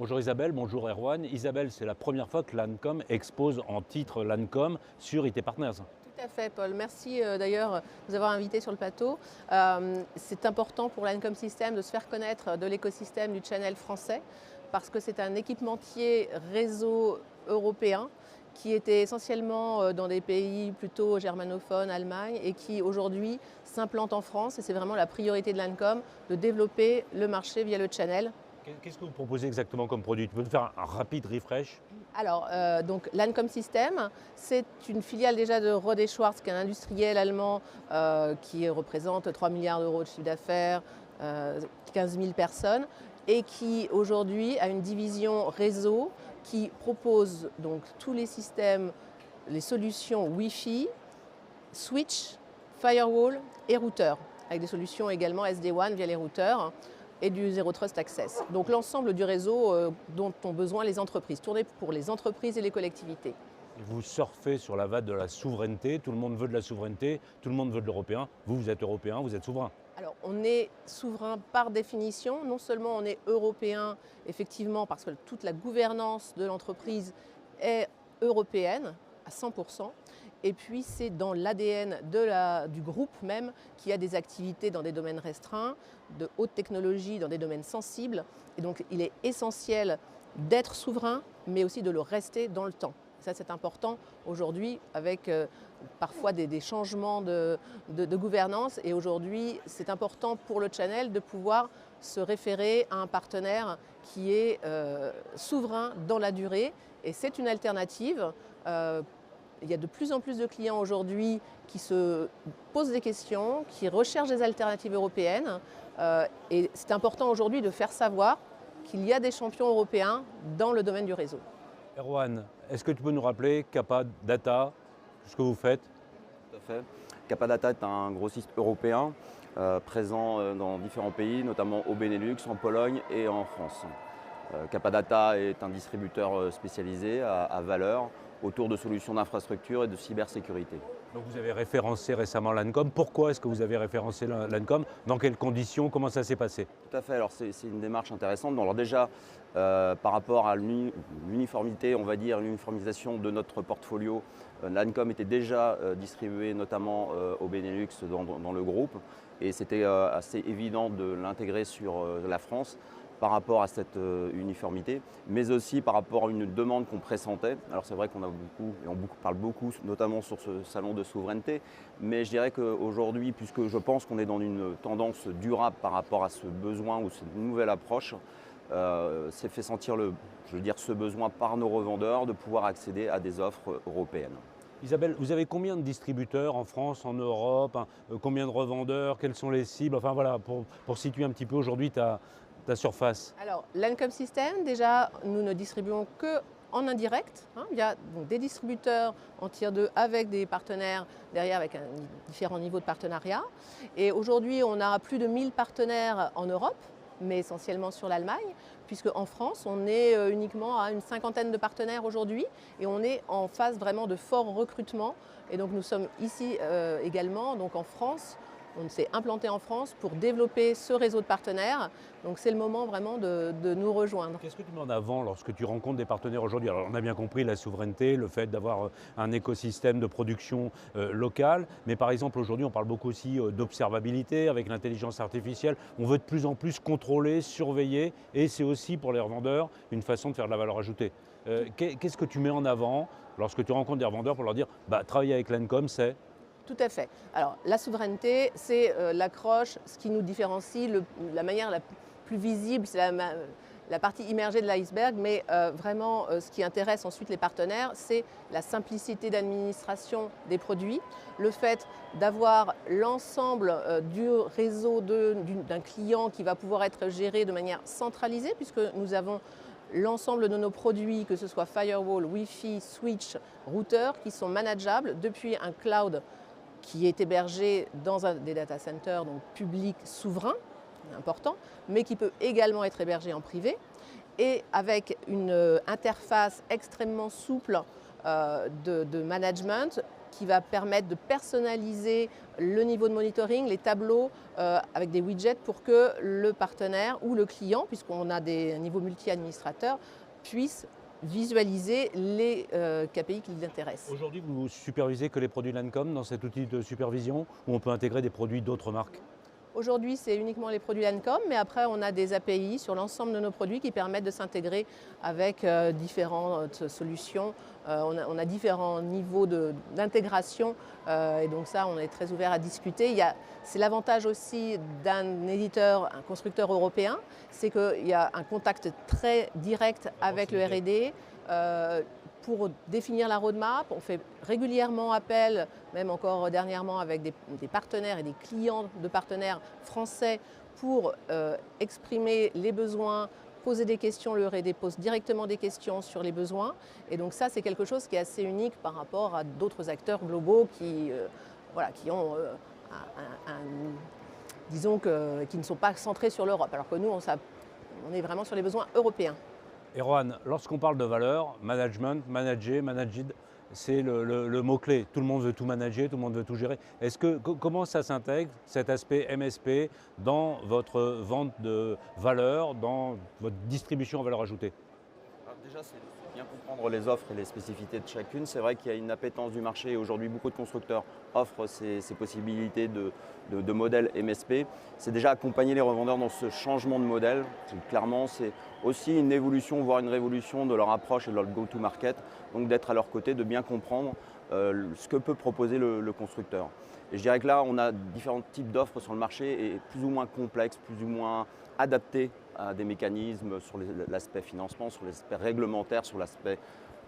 Bonjour Isabelle, bonjour Erwan. Isabelle, c'est la première fois que Lancome expose en titre Lancome sur IT Partners. Tout à fait, Paul. Merci d'ailleurs de nous avoir invités sur le plateau. C'est important pour l'Ancom System de se faire connaître de l'écosystème du channel français parce que c'est un équipementier réseau européen qui était essentiellement dans des pays plutôt germanophones, Allemagne, et qui aujourd'hui s'implante en France. Et c'est vraiment la priorité de l'Ancom de développer le marché via le channel. Qu'est-ce que vous proposez exactement comme produit? Tu peux nous faire un rapide refresh? Alors, donc l'Ancom System, c'est une filiale déjà de Rohde & Schwarz, qui est un industriel allemand qui représente 3 milliards d'euros de chiffre d'affaires, 15 000 personnes, et qui aujourd'hui a une division réseau qui propose donc tous les systèmes, les solutions Wi-Fi, switch, firewall et routeur, avec des solutions également SD-WAN via les routeurs et du Zero Trust Access. Donc l'ensemble du réseau dont ont besoin les entreprises, tourné pour les entreprises et les collectivités. Vous surfez sur la vague de la souveraineté, tout le monde veut de la souveraineté, tout le monde veut de l'européen. Vous êtes européen, vous êtes souverain. Alors on est souverain par définition, non seulement on est européen, effectivement, parce que toute la gouvernance de l'entreprise est européenne à 100%, et puis c'est dans l'ADN du groupe même qui a des activités dans des domaines restreints, de haute technologie, dans des domaines sensibles, et donc il est essentiel d'être souverain, mais aussi de le rester dans le temps. Ça, c'est important aujourd'hui avec parfois des changements de gouvernance. Et aujourd'hui, c'est important pour le channel de pouvoir se référer à un partenaire qui est souverain dans la durée. Et c'est une alternative. Il y a de plus en plus de clients aujourd'hui qui se posent des questions, qui recherchent des alternatives européennes. Et c'est important aujourd'hui de faire savoir qu'il y a des champions européens dans le domaine du réseau. Erwan, est-ce que tu peux nous rappeler Kappa Data, ce que vous faites? Tout à fait. Kappa Data est un grossiste européen présent dans différents pays, notamment au Benelux, en Pologne et en France. Kappa Data est un distributeur spécialisé à valeur autour de solutions d'infrastructure et de cybersécurité. Donc vous avez référencé récemment Lancome. Pourquoi est-ce que vous avez référencé Lancome? Dans quelles conditions? Comment ça s'est passé? Tout à fait, alors c'est une démarche intéressante. Alors déjà, par rapport à l'uniformité, on va dire, l'uniformisation de notre portfolio, Lancome était déjà distribué notamment au Benelux dans le groupe, et c'était assez évident de l'intégrer sur la France par rapport à cette uniformité, mais aussi par rapport à une demande qu'on pressentait. Alors c'est vrai qu'on a beaucoup, et on parle beaucoup, notamment sur ce salon de souveraineté, mais je dirais qu'aujourd'hui, puisque je pense qu'on est dans une tendance durable par rapport à ce besoin ou cette nouvelle approche, c'est fait sentir ce besoin par nos revendeurs de pouvoir accéder à des offres européennes. Isabelle, vous avez combien de distributeurs en France, en Europe, hein, combien de revendeurs, quelles sont les cibles? Enfin voilà, pour situer un petit peu aujourd'hui ta surface. Alors, l'Ancom System, déjà, nous ne distribuons que en indirect. Il y a donc des distributeurs en tier 2 avec des partenaires derrière, avec différents niveaux de partenariat. Et aujourd'hui, on a plus de 1000 partenaires en Europe, mais essentiellement sur l'Allemagne, puisque en France, on est uniquement à une cinquantaine de partenaires aujourd'hui, et on est en phase vraiment de fort recrutement. Et donc nous sommes ici également, donc en France. On s'est implanté en France pour développer ce réseau de partenaires. Donc c'est le moment vraiment de nous rejoindre. Qu'est-ce que tu mets en avant lorsque tu rencontres des partenaires aujourd'hui? Alors on a bien compris la souveraineté, le fait d'avoir un écosystème de production locale. Mais par exemple aujourd'hui on parle beaucoup aussi d'observabilité avec l'intelligence artificielle. On veut de plus en plus contrôler, surveiller, et c'est aussi pour les revendeurs une façon de faire de la valeur ajoutée. Qu'est-ce que tu mets en avant lorsque tu rencontres des revendeurs pour leur dire travailler avec Lancome, c'est… Tout à fait. Alors la souveraineté, c'est l'accroche, ce qui nous différencie, la manière la plus visible, c'est la partie immergée de l'iceberg, mais vraiment ce qui intéresse ensuite les partenaires, c'est la simplicité d'administration des produits, le fait d'avoir l'ensemble du réseau d'un client qui va pouvoir être géré de manière centralisée, puisque nous avons l'ensemble de nos produits, que ce soit firewall, Wi-Fi, switch, routeur, qui sont manageables depuis un cloud qui est hébergé dans des data centers donc publics souverains, important, mais qui peut également être hébergé en privé, et avec une interface extrêmement souple de management qui va permettre de personnaliser le niveau de monitoring, les tableaux avec des widgets pour que le partenaire ou le client, puisqu'on a des niveaux multi-administrateurs, puisse visualiser les KPI qui l'intéressent. Aujourd'hui, vous supervisez que les produits Lancôme dans cet outil de supervision ou on peut intégrer des produits d'autres marques? Aujourd'hui, c'est uniquement les produits Lancôme, mais après, on a des API sur l'ensemble de nos produits qui permettent de s'intégrer avec différentes solutions. On a différents niveaux d'intégration et donc ça, on est très ouvert à discuter. C'est l'avantage aussi d'un éditeur, un constructeur européen, c'est qu'il y a un contact très direct avec le R&D. Pour définir la roadmap, on fait régulièrement appel, même encore dernièrement avec des partenaires et des clients de partenaires français pour exprimer les besoins, poser des questions. Le R&D pose directement des questions sur les besoins. Et donc ça, c'est quelque chose qui est assez unique par rapport à d'autres acteurs globaux qui ont disons qui ne sont pas centrés sur l'Europe. Alors que nous, on est vraiment sur les besoins européens. Et Rohan, lorsqu'on parle de valeur, management, manager, managed, c'est le mot-clé. Tout le monde veut tout manager, tout le monde veut tout gérer. Comment ça s'intègre, cet aspect MSP, dans votre vente de valeur, dans votre distribution en valeur ajoutée? Alors déjà, c'est bien comprendre les offres et les spécificités de chacune. C'est vrai qu'il y a une appétence du marché et aujourd'hui, beaucoup de constructeurs offrent ces possibilités de modèles MSP. C'est déjà accompagner les revendeurs dans ce changement de modèle. Clairement, c'est aussi une évolution, voire une révolution de leur approche et de leur go-to-market. Donc d'être à leur côté, de bien comprendre ce que peut proposer le constructeur. Et je dirais que là, on a différents types d'offres sur le marché et plus ou moins complexes, plus ou moins adaptés à des mécanismes sur l'aspect financement, sur l'aspect réglementaire, sur l'aspect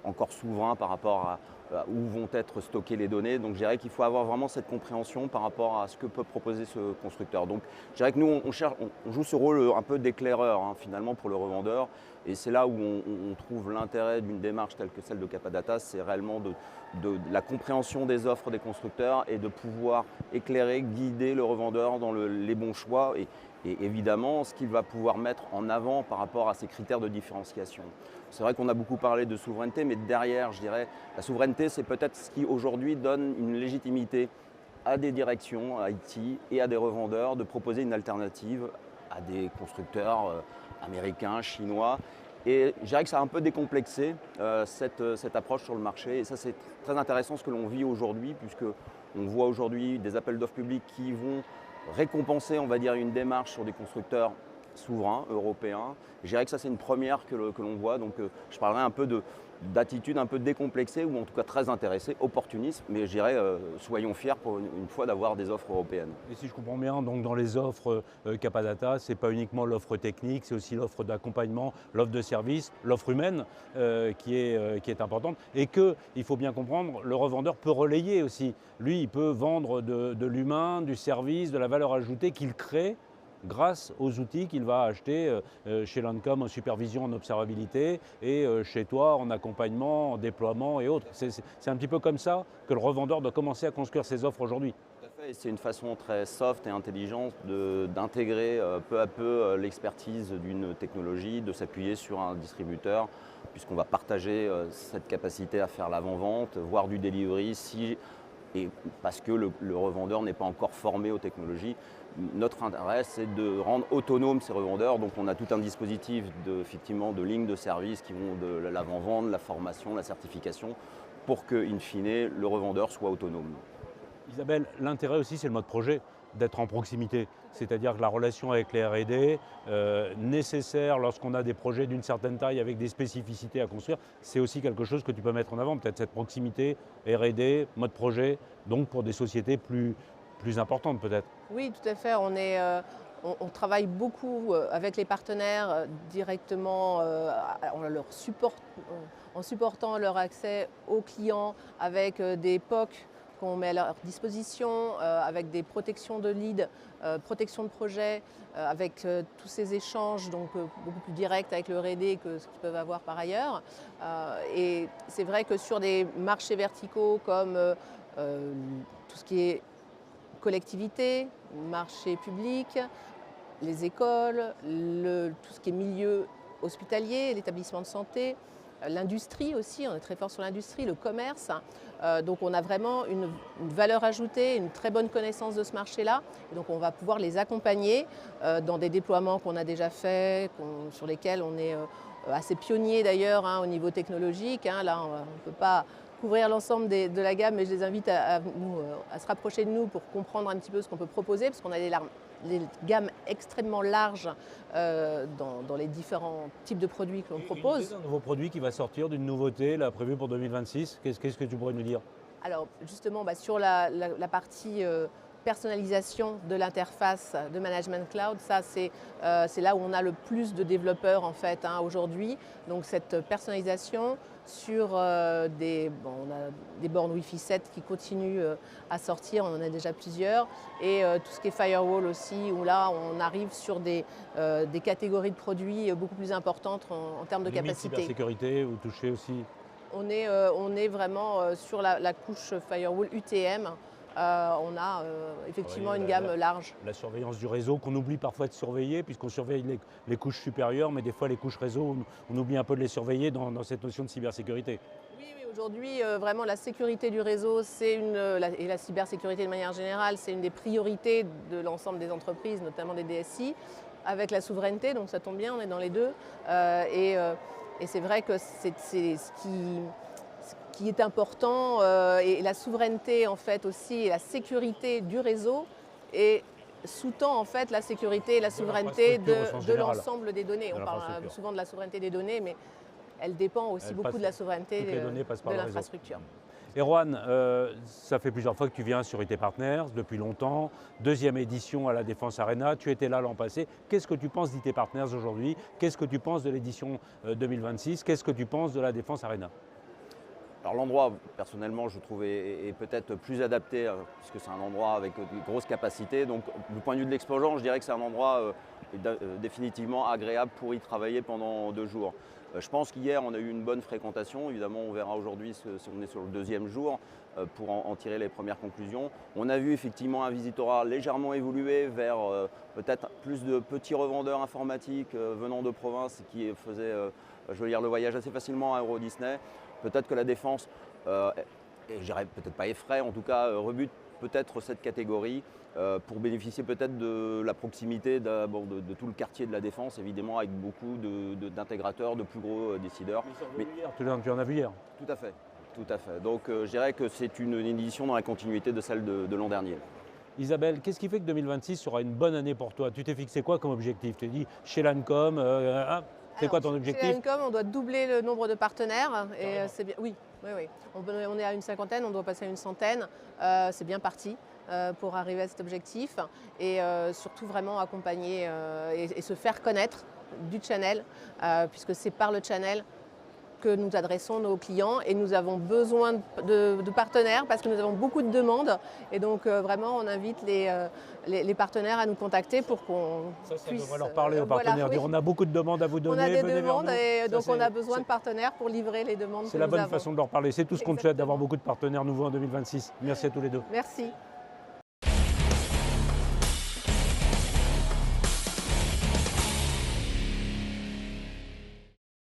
encore souverain par rapport à où vont être stockées les données. Donc je dirais qu'il faut avoir vraiment cette compréhension par rapport à ce que peut proposer ce constructeur. Donc je dirais que nous, on joue ce rôle un peu d'éclaireur finalement pour le revendeur. Et c'est là où on trouve l'intérêt d'une démarche telle que celle de Capadata, c'est réellement de la compréhension des offres des constructeurs et de pouvoir éclairer, guider le revendeur dans les bons choix et évidemment ce qu'il va pouvoir mettre en avant par rapport à ses critères de différenciation. C'est vrai qu'on a beaucoup parlé de souveraineté, mais derrière, je dirais, la souveraineté, c'est peut-être ce qui aujourd'hui donne une légitimité à des directions, à IT et à des revendeurs de proposer une alternative à des constructeurs américains, chinois. Et je dirais que ça a un peu décomplexé cette approche sur le marché. Et ça, c'est très intéressant ce que l'on vit aujourd'hui, puisqu'on voit aujourd'hui des appels d'offres publics qui vont récompenser, on va dire, une démarche sur des constructeurs souverains, européens. Je dirais que ça, c'est une première que l'on voit. Donc, je parlerai un peu d'attitude un peu décomplexée ou en tout cas très intéressée, opportuniste, mais je dirais soyons fiers pour une fois d'avoir des offres européennes. Et si je comprends bien, donc dans les offres Capadata, ce n'est pas uniquement l'offre technique, c'est aussi l'offre d'accompagnement, l'offre de service, l'offre humaine qui est importante et il faut bien comprendre, le revendeur peut relayer aussi. Lui, il peut vendre de l'humain, du service, de la valeur ajoutée qu'il crée grâce aux outils qu'il va acheter chez Lancôme en supervision, en observabilité et chez toi en accompagnement, en déploiement et autres. C'est un petit peu comme ça que le revendeur doit commencer à construire ses offres aujourd'hui. Tout à fait, et c'est une façon très soft et intelligente d'intégrer peu à peu l'expertise d'une technologie, de s'appuyer sur un distributeur, puisqu'on va partager cette capacité à faire l'avant-vente, voire du delivery, et parce que le revendeur n'est pas encore formé aux technologies. Notre intérêt, c'est de rendre autonomes ces revendeurs. Donc on a tout un dispositif effectivement de lignes de service qui vont de l'avant-vente, la formation, la certification, pour que, in fine, le revendeur soit autonome. Isabelle, l'intérêt aussi, c'est le mode projet, d'être en proximité. C'est-à-dire que la relation avec les R&D, nécessaire lorsqu'on a des projets d'une certaine taille avec des spécificités à construire, c'est aussi quelque chose que tu peux mettre en avant, peut-être cette proximité, R&D, mode projet, donc pour des sociétés plus importantes peut-être. Oui, tout à fait. On travaille beaucoup avec les partenaires directement en supportant leur accès aux clients avec des POC qu'on met à leur disposition, avec des protections de lead, protection de projet, avec tous ces échanges donc, beaucoup plus directs avec le R&D que ce qu'ils peuvent avoir par ailleurs. Et c'est vrai que sur des marchés verticaux comme tout ce qui est collectivité, marché public, les écoles, tout ce qui est milieu hospitalier, l'établissement de santé, l'industrie aussi, on est très fort sur l'industrie, le commerce. Donc on a vraiment une valeur ajoutée, une très bonne connaissance de ce marché-là. Et donc on va pouvoir les accompagner dans des déploiements qu'on a déjà faits, sur lesquels on est assez pionnier d'ailleurs au niveau technologique. Là, on ne peut pas couvrir l'ensemble de la gamme, mais je les invite à se rapprocher de nous pour comprendre un petit peu ce qu'on peut proposer, parce qu'on a des gammes extrêmement larges dans les différents types de produits que l'on propose. Un nouveau produit qui va sortir d'une nouveauté là, prévue pour 2026, qu'est-ce que tu pourrais nous dire? Alors justement, sur la partie personnalisation de l'interface de Management Cloud, ça c'est là où on a le plus de développeurs en fait aujourd'hui. Donc cette personnalisation sur on a des bornes Wi-Fi 7 qui continuent à sortir, on en a déjà plusieurs, et tout ce qui est firewall aussi, où là on arrive sur des catégories de produits beaucoup plus importantes en termes de capacité. Cybersécurité, vous touchez aussi? On est vraiment sur la couche firewall UTM. On a effectivement une gamme large. La surveillance du réseau qu'on oublie parfois de surveiller, puisqu'on surveille les couches supérieures, mais des fois les couches réseau, on oublie un peu de les surveiller dans cette notion de cybersécurité. Oui, aujourd'hui, vraiment la sécurité du réseau et la cybersécurité de manière générale, c'est une des priorités de l'ensemble des entreprises, notamment des DSI, avec la souveraineté, donc ça tombe bien, on est dans les deux. Et c'est vrai que c'est ce qui est important, et la souveraineté en fait aussi, et la sécurité du réseau, et sous-tend en fait la sécurité et la souveraineté de l'ensemble des données. On parle souvent de la souveraineté des données, mais elle dépend aussi beaucoup de la souveraineté de l'infrastructure. Erwan, ça fait plusieurs fois que tu viens sur IT Partners, depuis longtemps. Deuxième édition à la Défense Arena, tu étais là l'an passé. Qu'est-ce que tu penses d'IT Partners aujourd'hui? Qu'est-ce que tu penses de l'édition 2026? Qu'est-ce que tu penses de la Défense Arena? Alors l'endroit, personnellement, je trouve est peut-être plus adapté, puisque c'est un endroit avec de grosses capacités. Donc du point de vue de l'explosion, je dirais que c'est un endroit définitivement agréable pour y travailler pendant 2 jours. Je pense qu'hier, on a eu une bonne fréquentation. Évidemment, on verra aujourd'hui si on est sur le 2e jour pour en tirer les premières conclusions. On a vu effectivement un visitorat légèrement évoluer vers peut-être plus de petits revendeurs informatiques venant de province qui faisaient le voyage assez facilement à Euro Disney. Peut-être que la défense, et je dirais peut-être pas effraie, en tout cas rebute peut-être cette catégorie pour bénéficier peut-être de la proximité de tout le quartier de la défense, évidemment avec beaucoup d'intégrateurs, de plus gros décideurs. Mais tu en as vu hier. Tout à fait, tout à fait. Donc je dirais que c'est une édition dans la continuité de celle de l'an dernier. Isabelle, qu'est-ce qui fait que 2026 sera une bonne année pour toi? Tu t'es fixé quoi comme objectif? Tu t'es dit chez Lancôme, c'est quoi ton objectif? Chez Lancôme, on doit doubler le nombre de partenaires. Et c'est bien. Oui. On est à une 50aine, on doit passer à une 100aine. C'est bien parti pour arriver à cet objectif. Et surtout vraiment accompagner et se faire connaître du channel, puisque c'est par le channel que nous adressons nos clients, et nous avons besoin de partenaires parce que nous avons beaucoup de demandes, et donc vraiment on invite les partenaires à nous contacter pour qu'on puisse... On va leur parler aux partenaires, dire on a beaucoup de demandes à vous donner. On a des demandes et donc on a besoin de partenaires pour livrer les demandes que nous avons. C'est la bonne façon de leur parler, c'est tout ce qu'on te souhaite, d'avoir beaucoup de partenaires nouveaux en 2026. Merci à tous les deux. Merci.